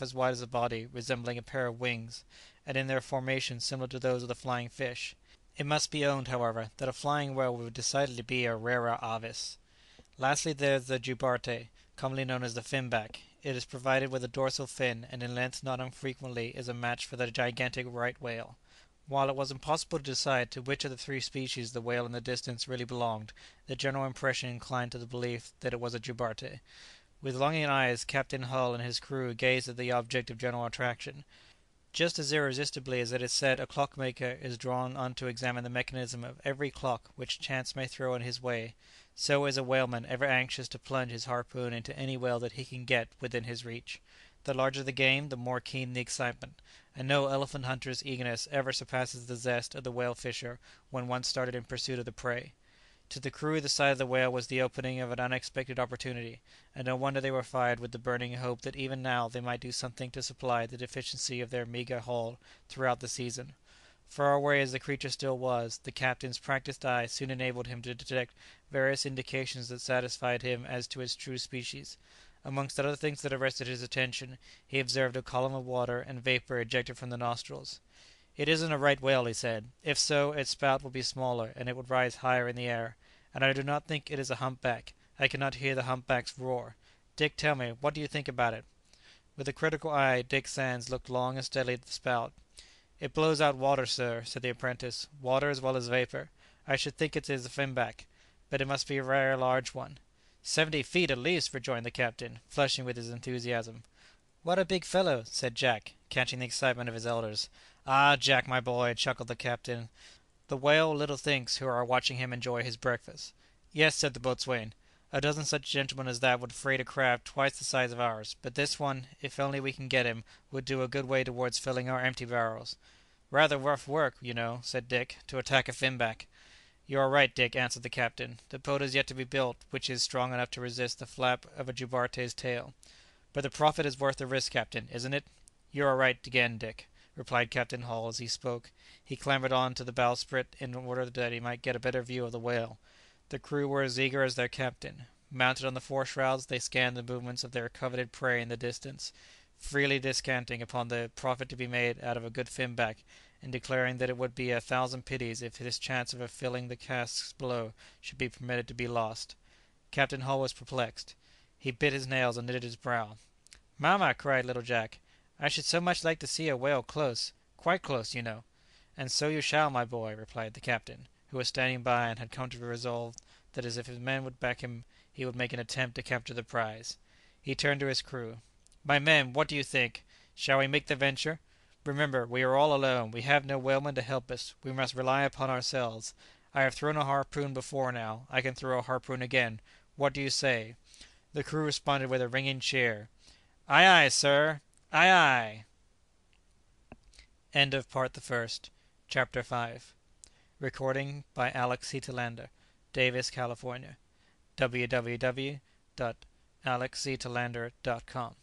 as wide as the body, resembling a pair of wings, and in their formation similar to those of the flying fish. It must be owned, however, that a flying whale would decidedly be a rara avis. Lastly there is the jubarte, commonly known as the finback. It is provided with a dorsal fin, and in length not unfrequently is a match for the gigantic right whale. While it was impossible to decide to which of the three species the whale in the distance really belonged, the general impression inclined to the belief that it was a jubarte. With longing eyes Captain Hull and his crew gazed at the object of general attraction. Just as irresistibly as it is said a clockmaker is drawn on to examine the mechanism of every clock which chance may throw in his way, so is a whaleman ever anxious to plunge his harpoon into any whale that he can get within his reach. The larger the game, the more keen the excitement, and no elephant hunter's eagerness ever surpasses the zest of the whale fisher when once started in pursuit of the prey. To the crew the sight of the whale was the opening of an unexpected opportunity, and no wonder they were fired with the burning hope that even now they might do something to supply the deficiency of their meagre haul throughout the season. Far away as the creature still was, the captain's practised eye soon enabled him to detect various indications that satisfied him as to its true species. Amongst other things that arrested his attention, he observed a column of water and vapour ejected from the nostrils. "It isn't a right whale," he said; "if so, its spout would be smaller, and it would rise higher in the air. And I do not think it is a humpback. I cannot hear the humpback's roar. Dick, tell me, what do you think about it?" With a critical eye Dick Sands looked long and steadily at the spout. "It blows out water, sir," said the apprentice; "water as well as vapour. I should think it is a finback, but it must be a rare large one." "70 feet at least," rejoined the captain, flushing with his enthusiasm. "What a big fellow!" said Jack, catching the excitement of his elders. "Ah, Jack, my boy," chuckled the captain, "the whale little thinks who are watching him enjoy his breakfast." "Yes," said the boatswain, "a dozen such gentlemen as that would freight a craft twice the size of ours; but this one, if only we can get him, would do a good way towards filling our empty barrels." "Rather rough work, you know," said Dick, "to attack a finback." "You are right, Dick," answered the captain; "the boat is yet to be built which is strong enough to resist the flap of a jubarte's tail. But the profit is worth the risk, captain, isn't it?" "You are right again, Dick," replied Captain Hull as he spoke. He clambered on to the bowsprit in order that he might get a better view of the whale. The crew were as eager as their captain. Mounted on the fore shrouds they scanned the movements of their coveted prey in the distance, freely descanting upon the profit to be made out of a good finback, and declaring that it would be a thousand pities if this chance of filling the casks below should be permitted to be lost. Captain Hull was perplexed. He bit his nails and knitted his brow. "Mamma!" cried little Jack, "I should so much like to see a whale close, quite close, you know." "And so you shall, my boy," replied the captain, who was standing by and had come to be resolved that if his men would back him he would make an attempt to capture the prize. He turned to his crew. "My men, what do you think? Shall we make the venture? Remember, we are all alone; we have no whaleman to help us; we must rely upon ourselves. I have thrown a harpoon before now; I can throw a harpoon again. What do you say?" The crew responded with a ringing cheer. "Ay, ay, sir! Ay, ay!" End of Part the First. Chapter 5. Recording by Alex Heetelander, Davis, California. www.alexztelander.com